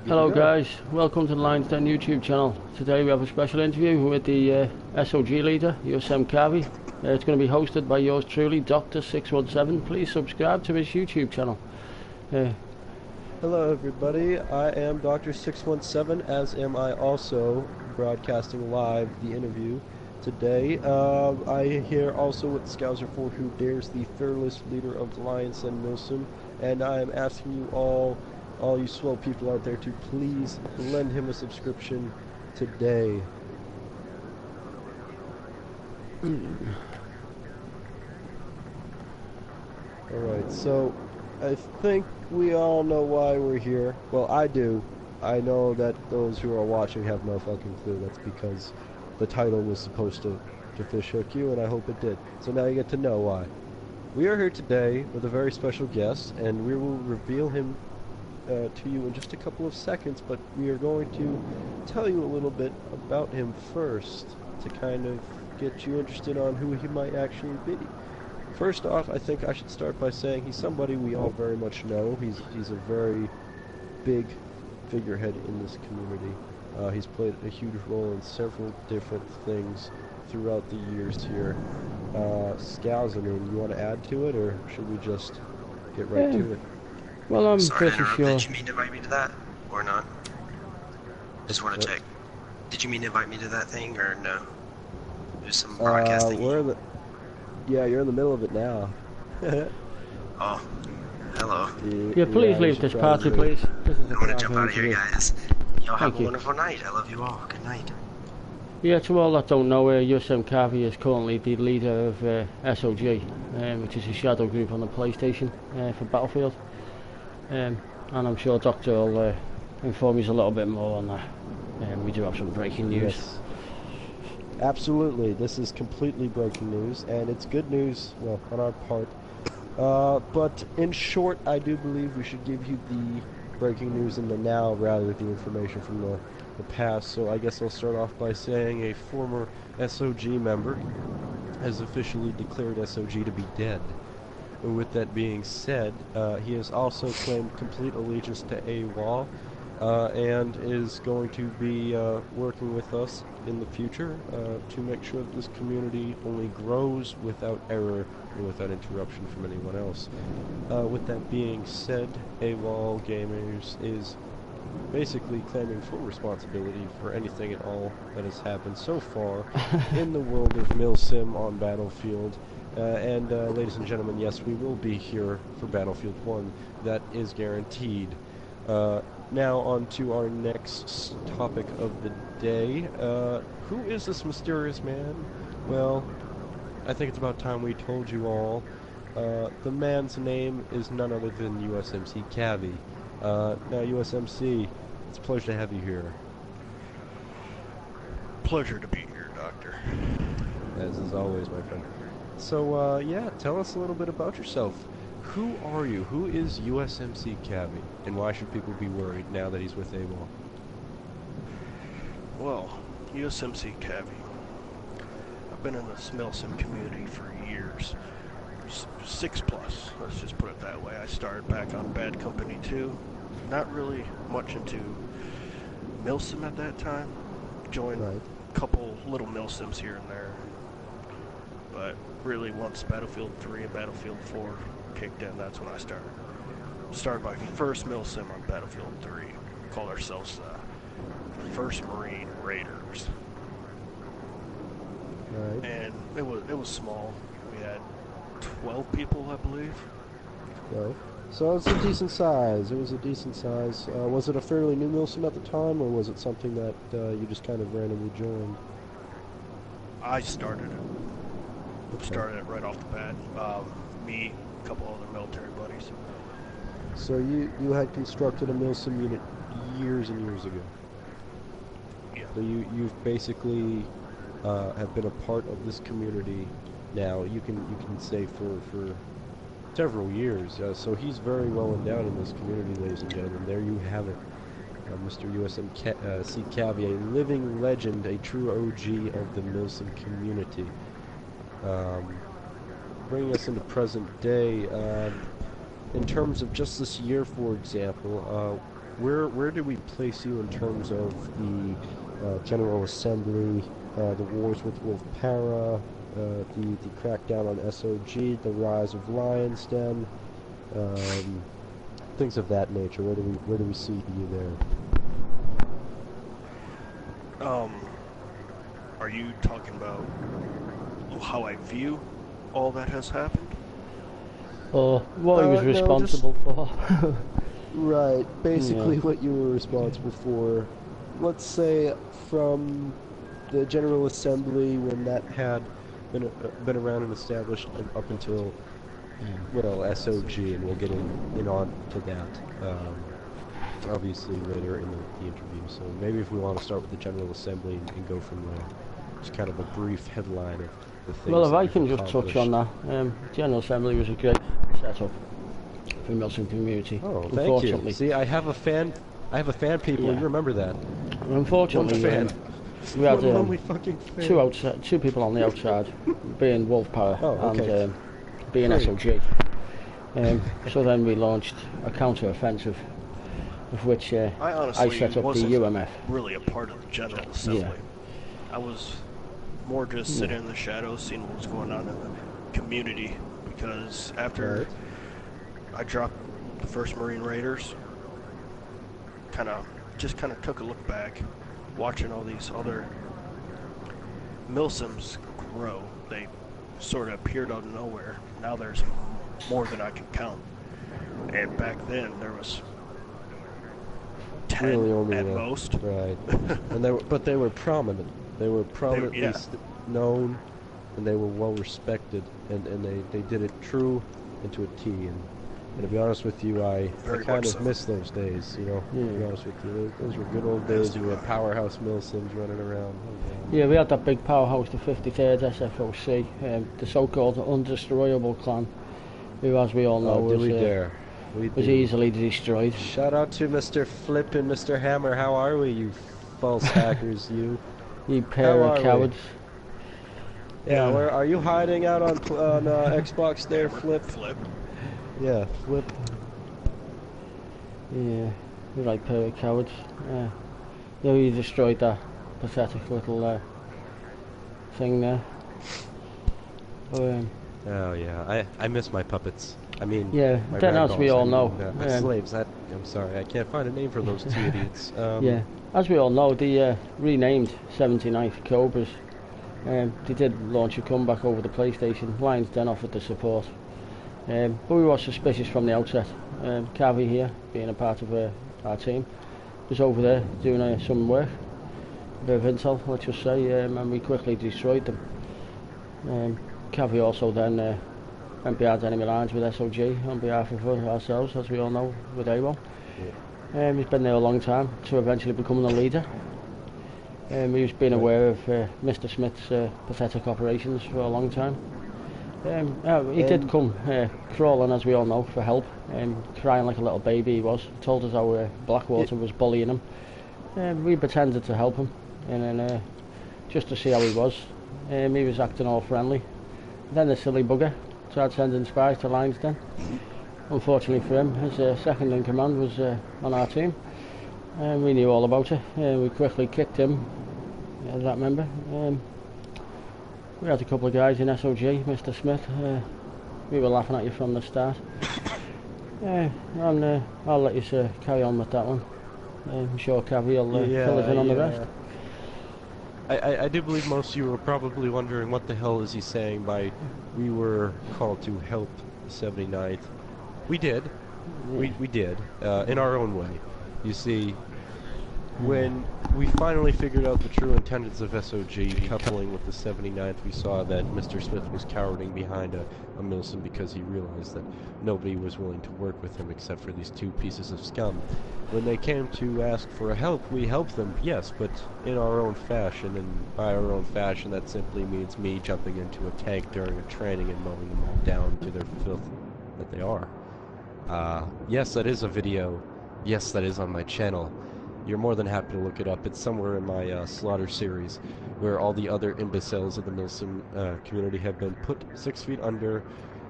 Hello guys, welcome to the LionsDen YouTube channel. Today we have a special interview with the SOG leader, Milsim. It's going to be hosted by yours truly, Dr. 617. Please subscribe to his YouTube channel. Hello everybody, I am Dr. 617, as am I also broadcasting live the interview today. I here also with Scouser 4 Who Dares, the fearless leader of the LionsDen Military, and I am asking you all you swell people out there to please lend him a subscription today. Alright, so I think we all know why we're here. Well, I do. I know that those who are watching have no fucking clue. That's because the title was supposed to fish hook you, and I hope it did. So now you get to know why. We are here today with a very special guest, and we will reveal him to you in just a couple of seconds, but we are going to tell you a little bit about him first to kind of get you interested on who he might actually be. First off, I think I should start by saying he's somebody we all very much know. He's a very big figurehead in this community. He's played a huge role in several different things throughout the years here. Scals, I mean, you want to add to it, or should we just get right to it? Well, I'm Sorry pretty to sure. Did you mean to invite me to that, or not? Just want to check. Did you mean to invite me to that thing, or no? There's some broadcasting. Yeah, you're in the middle of it now. Oh, hello. Yeah, please leave this party, please. I'm gonna jump out of here, guys. Y'all have a wonderful night. I love you all. Good night. Yeah, to all that don't know, Milsim is currently the leader of SOG, which is a shadow group on the PlayStation for Battlefield. And I'm sure Doctor will inform you a little bit more on that. We do have some breaking news. Yes. Absolutely, this is completely breaking news, and it's good news, well, on our part. But in short, I do believe we should give you the breaking news in the now rather than the information from the past. So I guess I'll start off by saying a former SOG member has officially declared SOG to be dead. And with that being said, he has also claimed complete allegiance to AWOL, and is going to be working with us in the future to make sure that this community only grows without error and without interruption from anyone else. With that being said, AWOL Gamers is basically claiming full responsibility for anything at all that has happened so far in the world of Milsim on Battlefield. Ladies and gentlemen, yes, we will be here for Battlefield 1. That is guaranteed. Now on to our next topic of the day. Who is this mysterious man? Well, I think it's about time we told you all. The man's name is none other than USMC Cavi. Now, USMC, it's a pleasure to have you here. Pleasure to be here, Doctor. As is always, my friend. So, yeah, tell us a little bit about yourself. Who are you? Who is USMC Cavi? And why should people be worried now that he's with AWOL? Well, USMC Cavi. I've been in the Milsim community for years. 6+, let's just put it that way. I started back on Bad Company 2. Not really much into Milsim at that time. Joined a couple little Milsims here and there. But really, once Battlefield 3 and Battlefield 4 kicked in, that's when I started. Started my first Milsim on Battlefield 3. Called ourselves the 1st Marine Raiders. Right. And it was small. We had 12 people, I believe. Well, so it's a decent size. It was a decent size. Was it a fairly new Milsim at the time, or was it something that you just kind of randomly joined? I started it. Okay. Started it right off the bat. Me, a couple other military buddies. So you had constructed a Milsim unit years and years ago. Yeah. So you've basically have been a part of this community now. You can say for several years. So he's very well endowed in this community, ladies and gentlemen. There you have it. Mr. USMC Cavi, a living legend, a true OG of the Milsim community. Bringing us into present day, in terms of just this year, for example, where do we place you in terms of the General Assembly, the wars with Wolf Para, the crackdown on SOG, the rise of LionsDen, things of that nature? Where do we see you there? Are you talking about how I view all that has happened? Or what he was No, responsible for? Right, basically Yeah. what you were responsible for. Let's say from the General Assembly, when that had been around and established up until, well, SOG, and we'll get in on to that obviously later in the interview. So maybe if we want to start with the General Assembly and go from there, just kind of a brief headline of the things. Well, if that I you've can just touch on accomplished. that, General Assembly was a great setup for the Milsim community. Oh, thank Unfortunately, you. See, I have a fan, people. Yeah. You remember that? Unfortunately, One fan. we had One lonely fucking fan. two people on the outside, being Wolf Para Oh, okay. and being Great. SOG. So then we launched a counter-offensive, of which I honestly set up the wasn't UMF. really a part of the General Assembly. I was more just sitting in the shadows, seeing what was going on in the community, because after I dropped the first Marine Raiders, kind of took a look back, watching all these other Milsims grow. They sort of appeared out of nowhere. Now there's more than I can count. And back then there was 10 Really only at most. Right. And they were prominent. They were prominently known, and they were well respected, and they did it true and to a T. And to be honest with you, I kind of miss those days. You know, to be honest with you, those were good old days. We had powerhouse Milsims running around. Yeah, we had that big powerhouse, the 53rd SFOC, the so-called undestroyable clan, who, as we all know, was easily destroyed. Shout out to Mr. Flip and Mr. Hammer. How are we, you false hackers, you? You pair of cowards. Yeah, where are you hiding out on Xbox there, Flip? Yeah, Flip. Yeah, you're right, pair of cowards. Yeah, you destroyed that pathetic little thing there. Oh yeah, I miss my puppets. I mean, yeah, my then as we all know, slaves. I'm sorry, I can't find a name for those two idiots. Yeah, as we all know, the renamed 79th Cobras. They did launch a comeback over the PlayStation. LionsDen offered the support, but we were suspicious from the outset. Cavi here, being a part of our team, was over there doing some work, a bit of intel, let's just say, and we quickly destroyed them. Cavi also then went behind enemy lines with SOG on behalf of ourselves, as we all know, with AWOL. He's been there a long time to eventually becoming the leader. He's been aware of Mr. Smith's pathetic operations for a long time. He did come crawling, as we all know, for help, crying like a little baby he was. He told us how Blackwater was bullying him. We pretended to help him, and then just to see how he was. He was acting all friendly. Then the silly bugger tried sending spies to LionsDen. Unfortunately for him, his second in command was on our team. We knew all about it. We quickly kicked him, that member. We had a couple of guys in SOG, Mr. Smith. We were laughing at you from the start. And I'll let you carry on with that one. I'm sure Cavi will fill us in on the rest. I do believe most of you were probably wondering what the hell is he saying by we were called to help the 79th. We did. Yeah. We did, in our own way. You see, when we finally figured out the true intentions of SOG coupling with the 79th, we saw that Mr. Smith was cowering behind a Milsim because he realized that nobody was willing to work with him except for these two pieces of scum. When they came to ask for help, we helped them, yes, but in our own fashion, and by our own fashion that simply means me jumping into a tank during a training and mowing them all down to their filth that they are. Yes, that is a video. Yes, that is on my channel. You're more than happy to look it up. It's somewhere in my Slaughter series, where all the other imbeciles of the Milsim community have been put 6 feet under,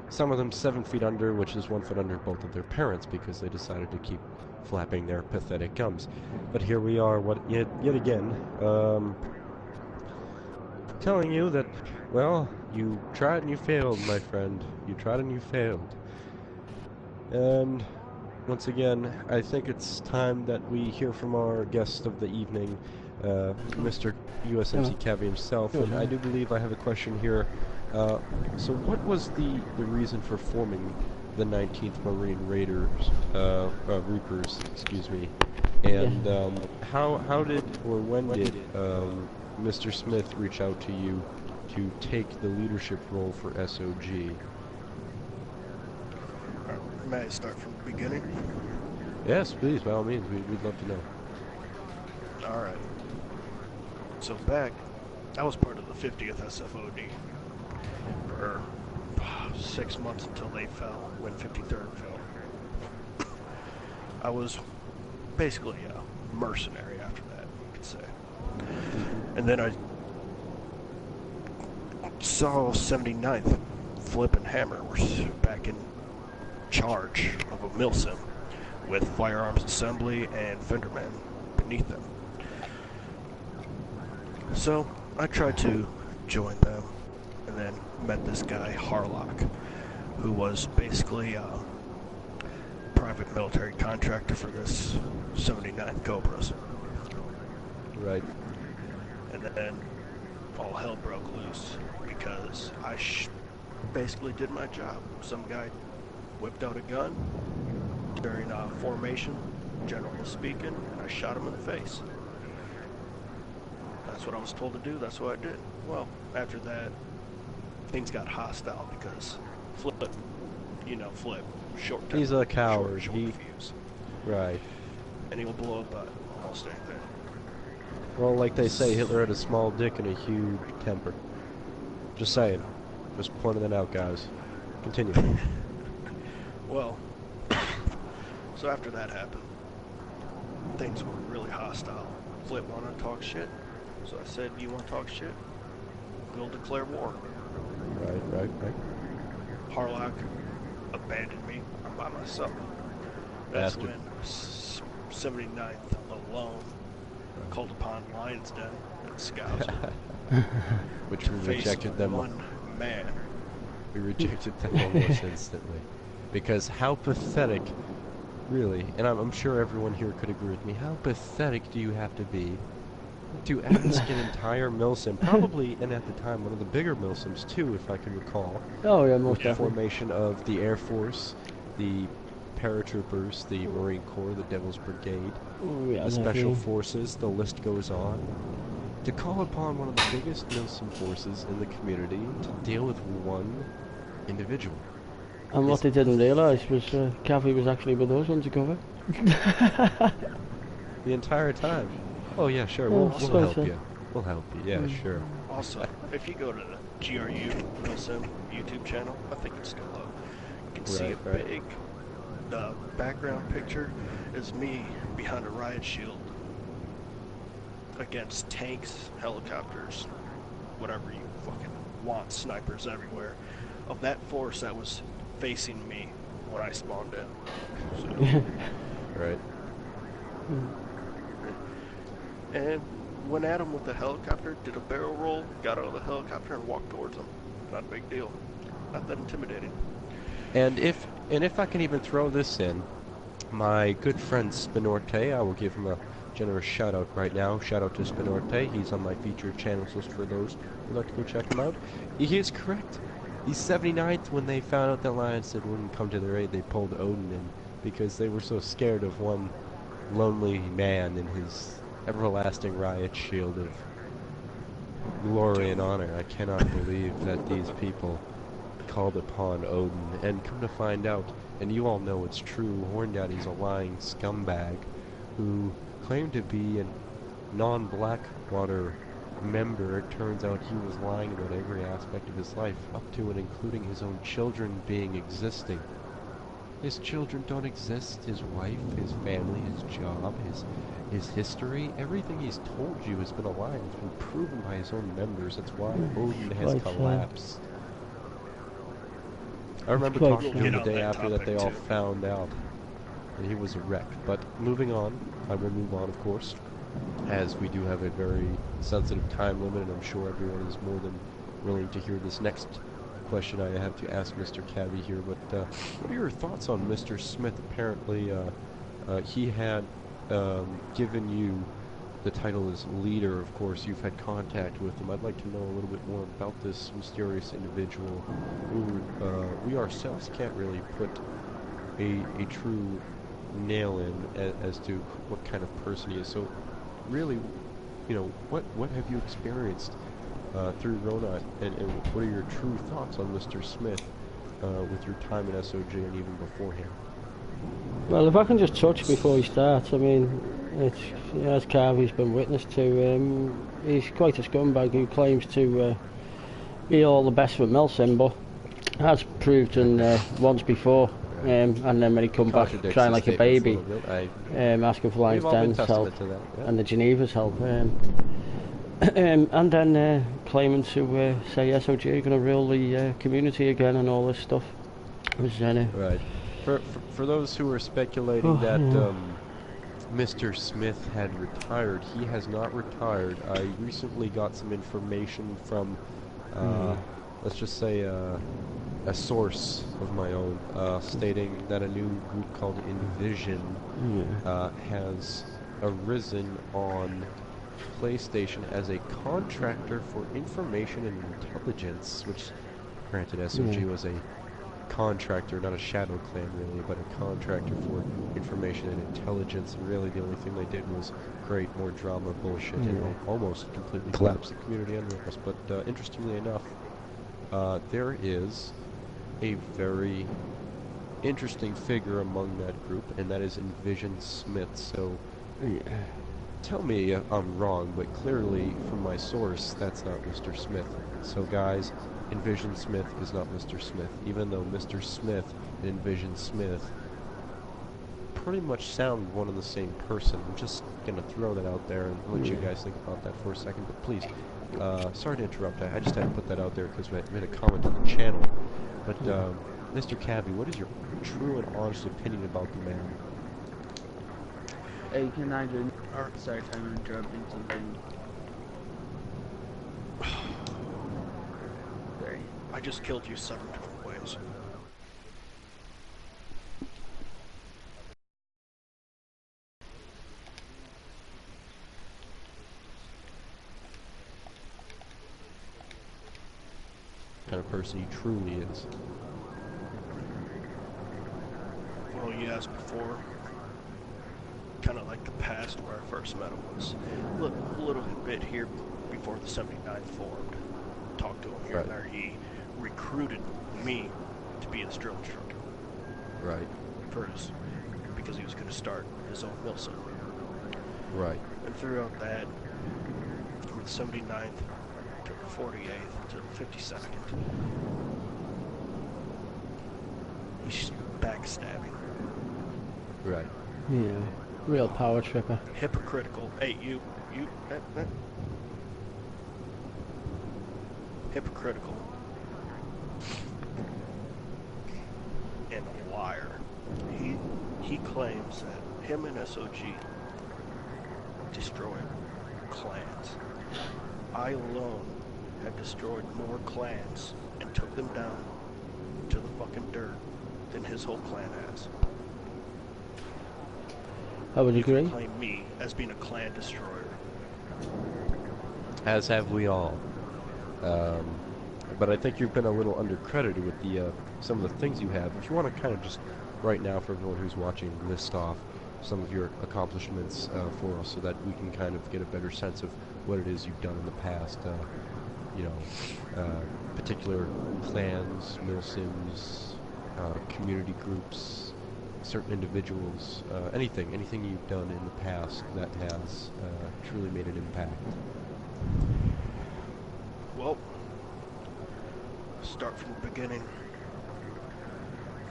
some of them 7 feet under, which is 1 foot under both of their parents, because they decided to keep flapping their pathetic gums. But here we are, yet again, telling you that, well, you tried and you failed, my friend. You tried and you failed. And once again, I think it's time that we hear from our guest of the evening, Mr. USMC Cavi himself. And I do believe I have a question here. So what was the reason for forming the 19th Marine Reapers, excuse me, and how did or when did Mr. Smith reach out to you to take the leadership role for SOG? May I start from the beginning? Yes, please, by all means. We'd love to know. Alright. So I was part of the 50th SFOD for 6 months until they fell, when 53rd fell. I was basically a mercenary after that, you could say. And then I saw 79th Flip and Hammer were back in charge of a Milsim with firearms assembly and fendermen beneath them. So I tried to join them and then met this guy Harlock, who was basically a private military contractor for this 79th Cobras. Right. And then all hell broke loose because I basically did my job. Some guy whipped out a gun during formation, generally speaking, and I shot him in the face. That's what I was told to do, that's what I did. Well, after that, things got hostile because Flip, short temper. He's a coward. Short fuse. Right. And he'll blow up almost anything. Well, like they say, Hitler had a small dick and a huge temper. Just saying. Just pointing it out, guys. Continue. Well, so after that happened, things were really hostile. Flip wanted to talk shit, so I said, you want to talk shit? We'll declare war. Right. Harlock abandoned me. I'm by myself. That's Bastard. when 79th alone called upon LionsDen and Scouts. Which we rejected them. One man. We rejected them almost instantly. Because how pathetic, really, and I'm sure everyone here could agree with me, how pathetic do you have to be to ask an entire Milsim, probably, and at the time, one of the bigger Milsims too, if I can recall. Oh yeah, most the definitely. formation of the Air Force, the paratroopers, the Marine Corps, the Devil's Brigade, the Special Forces, the list goes on. To call upon one of the biggest Milsim forces in the community to deal with one individual. And what they didn't realise was Cavi was actually with us undercover. The entire time. Oh yeah, sure, we'll help you. We'll help you, yeah, sure. Also, if you go to the GRU Milsim YouTube channel, I think it's still up, you can see big, the background picture is me behind a riot shield against tanks, helicopters, whatever you fucking want, snipers everywhere, of that force that was facing me when I spawned in. So. Right. And went at him with the helicopter, did a barrel roll, got out of the helicopter and walked towards him. Not a big deal. Not that intimidating. And if I can even throw this in, my good friend Spinorte, I will give him a generous shout out right now. Shout out to Spinorte. He's on my featured channels list for those who'd like to go check him out. He is correct. The 79th, when they found out that LionsDen wouldn't come to their aid, they pulled Odin in because they were so scared of one lonely man in his everlasting riot shield of glory and honor. I cannot believe that these people called upon Odin, and come to find out, and you all know it's true, Horn Daddy's a lying scumbag who claimed to be a non-Blackwater member. It turns out he was lying about every aspect of his life, up to and including his own children existing. His children don't exist, his wife, his family, his job, his history, everything he's told you has been a lie. It's been proven by his own members. That's why Odin has collapsed. I remember talking to him the day after that they all found out. and he was a wreck. But moving on, I will move on, of course, as we do have a very sensitive time limit, and I'm sure everyone is more than willing to hear this next question I have to ask Mr. Cabby here. But what are your thoughts on Mr. Smith? Apparently, he had given you the title as leader. Of course, you've had contact with him. I'd like to know a little bit more about this mysterious individual who we ourselves can't really put a true nail in as to what kind of person he is. So, really, you know, what have you experienced through Rona, and what are your true thoughts on Mr. Smith with your time in SOG and even beforehand? Well, if I can just touch before he starts, I mean, it's, as Carvey's been witness to, he's quite a scumbag who claims to be all the best with Milsim, but has proved once before, and then when he come back crying like a baby, asking for LionsDen's help and the Geneva's help, and then claiming to say SOG are going to rule the community again and all this stuff. Right. For those who are speculating that Mr. Smith had retired, he has not retired. I recently got some information from, let's just say, a source of my own, stating that a new group called Envision has arisen on PlayStation as a contractor for information and intelligence, which, granted, SOG was a contractor, not a shadow clan really, but a contractor for information and intelligence, and really the only thing they did was create more drama, bullshit, and almost completely collapse the community under us. But interestingly enough, there is a very interesting figure among that group, and that is Envision Smith. So tell me if I'm wrong, but clearly from my source that's not Mr. Smith. So guys, Envision Smith is not Mr. Smith, even though Mr. Smith and Envision Smith pretty much sound one and the same person. I'm just gonna throw that out there and let you guys think about that for a second, but please, sorry to interrupt, I just had to put that out there because we made a comment on the channel. But Mr. Cabby, what is your true and honest opinion about the man? Hey, can I do... Sorry, I'm interrupting something. Sorry. I just killed you 7 different ways. Kind of person he truly is. Well, you asked before, kind of like the past where I first met him was a little bit here before the 79th formed. Talked to him here and there. He recruited me to be his drill instructor. Right. Because he was going to start his own Milsim. Right. And throughout that, from the 79th to the 48th to the 52nd, he's backstabbing. Right. Yeah. Real power tripper. Hypocritical. Hey, you. Hypocritical. And a liar. He claims that him and SOG destroyed clans. I alone have destroyed more clans and took them down to the fucking dirt than his whole clan has. I would agree. You claim me as being a clan destroyer. As have we all. But I think you've been a little undercredited with the some of the things you have. If you want to kind of just, right now, for everyone who's watching, list off some of your accomplishments for us so that we can kind of get a better sense of what it is you've done in the past. You know, particular clans, Milsims, community groups, certain individuals, anything you've done in the past that has truly made an impact. Well, start from the beginning.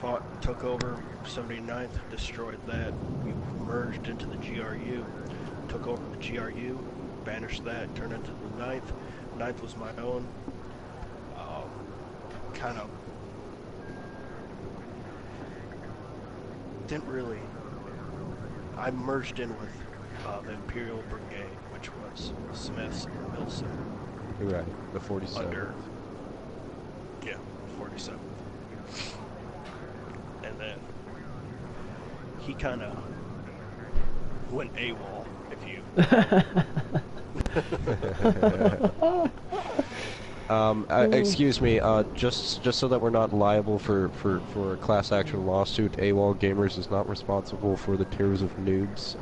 Fought, took over 79th, destroyed that. We merged into the GRU, took over the GRU, banished that, turned into the 9th. 9th was my own. Kind of didn't really I merged in with the Imperial Brigade, which was Smith's and Milsim. Right, the 47th. Under, yeah, 47th. And then he kind of went AWOL, if you... Excuse me, just so that we're not liable for a class action lawsuit, AWOL Gamers is not responsible for the tears of noobs.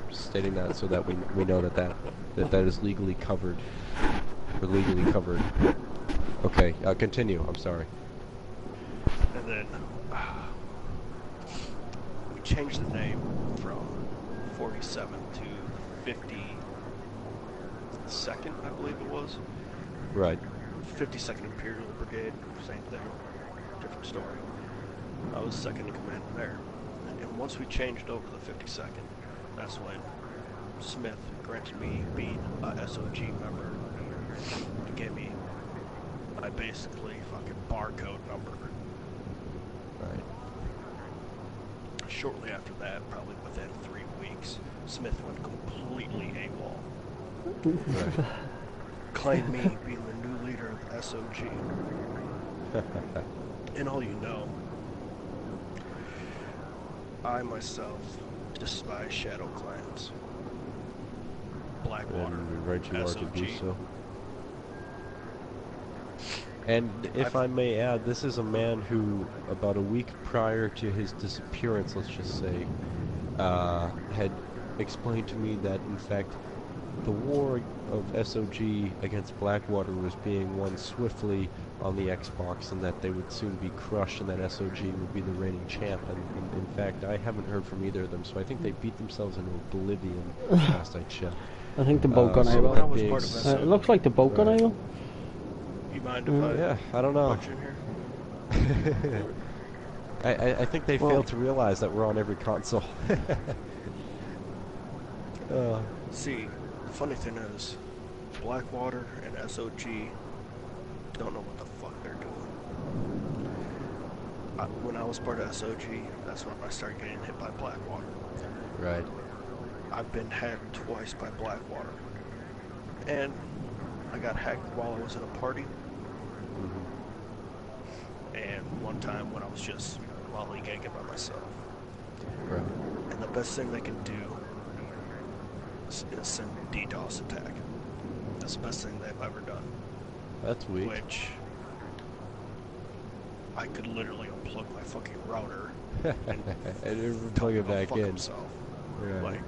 Stating that so that we know that is legally covered. Or legally covered. Okay, continue, I'm sorry. And then we changed the name from 47 to 52nd, I believe it was. Right. 52nd Imperial Brigade, same thing, different story. I was second in command there. And once we changed over to the 52nd, that's when Smith granted me being a SOG member to give me my basically fucking barcode number. Right. Shortly after that, probably within 3 weeks, Smith went completely AWOL. Right. Claimed me being the new leader of the SOG. And all you know, I myself despise shadow clans. Blackwater, And right you are to do SOG. so. And if I may add, this is a man who, about a week prior to his disappearance, let's just say, had explained to me that, in fact, the war of SOG against Blackwater was being won swiftly on the Xbox, and that they would soon be crushed, and that SOG would be the reigning champ. And in fact, I haven't heard from either of them, so I think they beat themselves into oblivion last I checked. I think the boat got so able. when I was part of SOG, It looks like the boat got able. you mind if I don't know. punch in here? I think they failed to realize that we're on every console. See, the funny thing is, Blackwater and SOG don't know what the fuck they're doing. When I was part of SOG, that's when I started getting hit by Blackwater. Right. I've been hacked twice by Blackwater. And I got hacked while I was in a party. And one time when I was just lollygagging by myself. Right. And the best thing they can do is send a DDoS attack. That's the best thing they've ever done. That's weak. Which I could literally unplug my fucking router and plug it back in. Himself. Right. Like,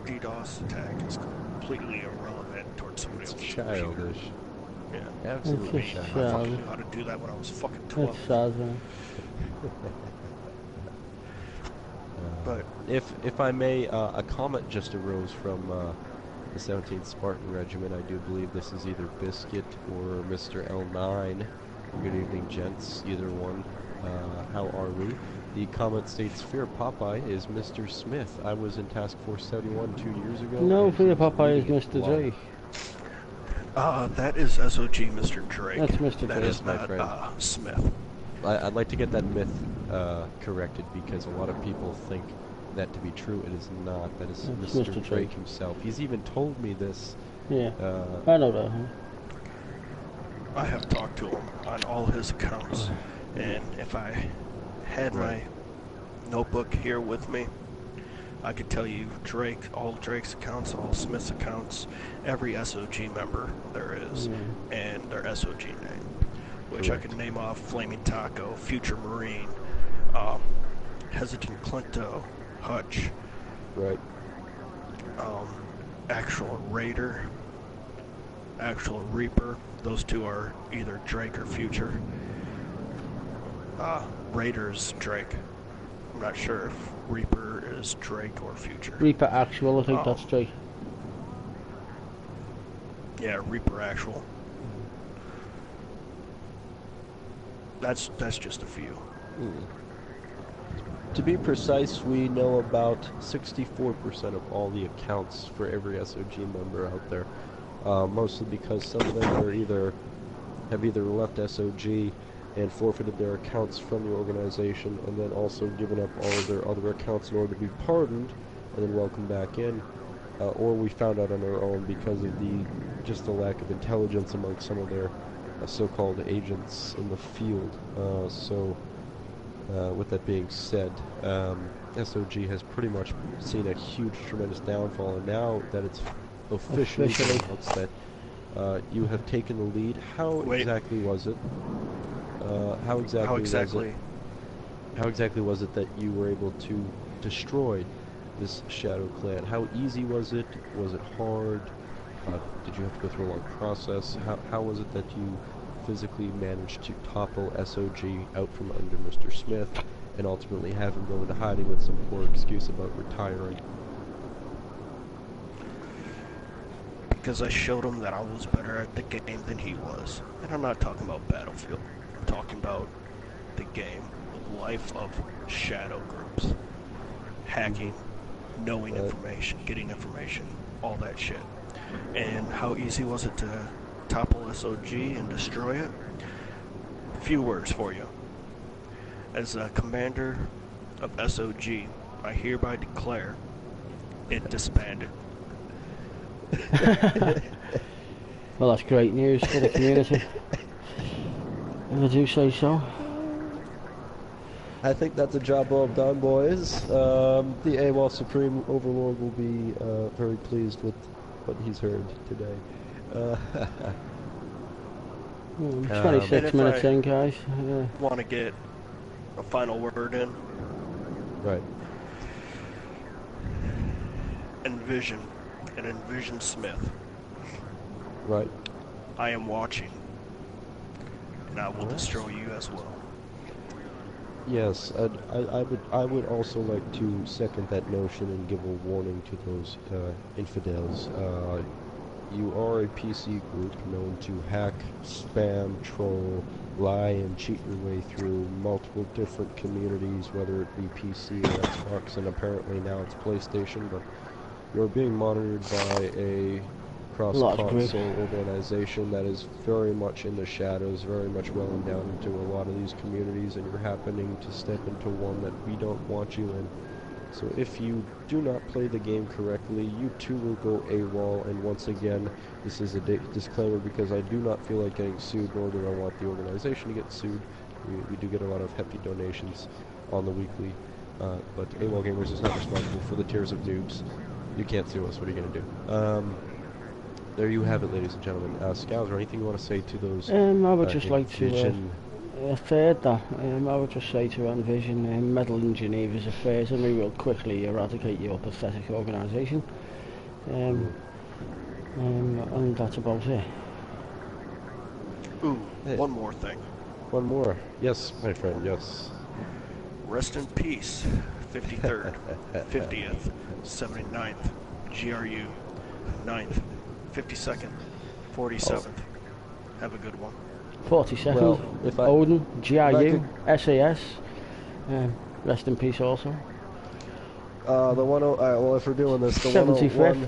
DDoS attack is completely irrelevant towards somebody else's Childish. Yeah. Absolutely It's just childish. I fucking knew how to do that when I was fucking 12. It's sad, man. But if I may, a comment just arose from the 17th Spartan Regiment. I do believe this is either Biscuit or Mr. L9. Good evening, gents. Either one. How are we? The comment states, Fear Popeye is Mr. Smith. I was in Task Force 71 2 years ago. No, and Fear he's Popeye is immediate. Mr. Wow. Drake. that is SOG Mr. Drake. That's Mr. That Drake. is my not friend. Smith. I'd like to get that myth corrected, because a lot of people think that to be true. It is not. That is It's Mr. Mr. Drake Drake. himself. He's even told me this. Yeah, I know that. Huh? I have talked to him on all his accounts, and if I had my notebook here with me, I could tell you Drake, all Drake's accounts, all Smith's accounts, every SOG member there is, and their SOG name, which I could name off: Flaming Taco, Future Marine, Hesitant Clinto, Hutch, Right. Actual Raider, Actual Reaper. Those two are either Drake or Future. Raider's Drake. I'm not sure if Reaper is Drake or Future. Reaper Actual, I think that's Drake. Yeah, Reaper Actual. That's just a few. To be precise, we know about 64% of all the accounts for every SOG member out there. Mostly because some of them are have either left SOG and forfeited their accounts from the organization, and then also given up all of their other accounts in order to be pardoned and then welcomed back in. Or we found out on our own because of just the lack of intelligence among some of their so-called agents in the field. With that being said, SOG has pretty much seen a huge, tremendous downfall, and now that it's officially announced that you have taken the lead, how exactly was it? How exactly was it that you were able to destroy this Shadow Clan? How easy was it? Was it hard? Did you have to go through a long process? How was it that you physically managed to topple SOG out from under Mr. Smith and ultimately have him go into hiding with some poor excuse about retiring? Because I showed him that I was better at the game than he was. And I'm not talking about Battlefield. I'm talking about the game, the life of shadow groups. Hacking, knowing information, getting information, all that shit. And how easy was it to topple SOG and destroy it? A few words for you. As a commander of SOG, I hereby declare it disbanded. Well, that's great news for the community. If I do say so. I think that's a job well done, boys. The AWOL Supreme Overlord will be very pleased with what he's heard today. 26 minutes in, guys. Want to get a final word in? Right. Envision Smith. Right. I am watching, and I will destroy you as well. Yes, I would also like to second that notion and give a warning to those infidels. You are a PC group known to hack, spam, troll, lie, and cheat your way through multiple different communities, whether it be PC or Xbox, and apparently now it's PlayStation, but you're being monitored by a cross-console organization that is very much in the shadows, very much well and down into a lot of these communities, and you're happening to step into one that we don't want you in. So if you do not play the game correctly, you too will go AWOL, and once again, this is a disclaimer because I do not feel like getting sued, nor do I want the organization to get sued. We do get a lot of hefty donations on the weekly, but AWOL Gamers is not responsible for the tears of noobs. You can't sue us, what are you going to do? There you have it, ladies and gentlemen. Scowser, anything you want to say to those? I would just like to third that. I would just say to Envision, meddle in Geneva's affairs, and we will quickly eradicate your pathetic organisation. And that's about it. Ooh, one more thing. One more. Yes, my friend, yes. Rest in peace, 53rd, 50th, 79th, GRU, 9th, 52nd, 47th. Have a good one. 42nd, well, Odin, GRU, SAS, rest in peace also. Well, if we're doing this, the 101,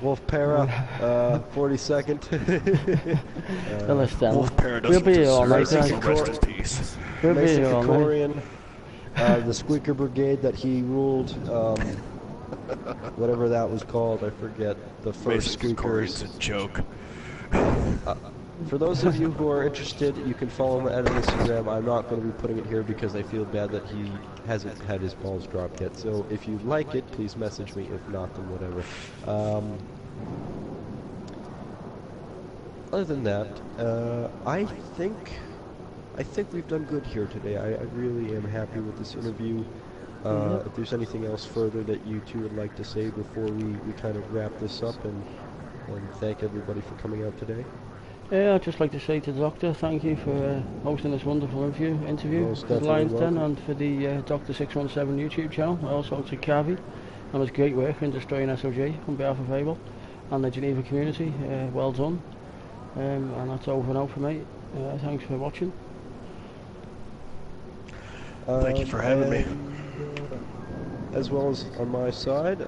Wolf Para, 42nd. Wolf Para doesn't deserve rest in peace. Mason Kikorian, the Squeaker Brigade that he ruled, whatever that was called, I forget. The first Squeakers. It's a joke. For those of you who are interested, you can follow him at Instagram. I'm not going to be putting it here because I feel bad that he hasn't had his balls dropped yet. So if you like it, please message me. If not, then whatever. Other than that, I think we've done good here today. I really am happy with this interview. If there's anything else further that you two would like to say before we kind of wrap this up and thank everybody for coming out today. I'd just like to say to the Doctor, thank you for hosting this wonderful interview with LionsDen, and for the Doctor 617 YouTube channel. Also to Kavi and his great work in destroying SOG on behalf of AWOL and the Geneva community. Well done. And that's over and out for me. Thanks for watching. Thank you for having me. as well as on my side,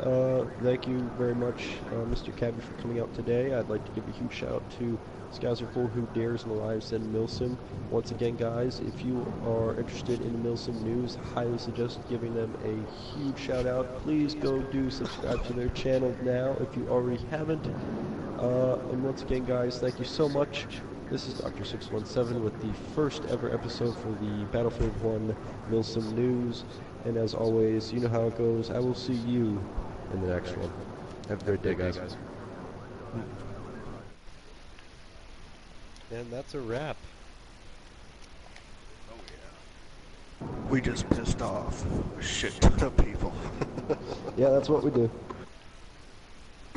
thank you very much, Mr. Cabby, for coming out today. I'd like to give a huge shout out to Skazerful Who Dares and LionsDen Milsim. Once again, guys, if you are interested in the Milsim news, highly suggest giving them a huge shout out. Please go do subscribe to their channel now if you already haven't. And once again, guys, thank you so much. This is Dr. 617 with the first ever episode for the Battlefield 1 Milsim news. And as always, you know how it goes. I will see you in the next one. Have a great day, guys. And that's a wrap. Oh yeah. We just pissed off a shit ton of people. Yeah, that's what we do.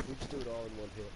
We just do it all in one hit.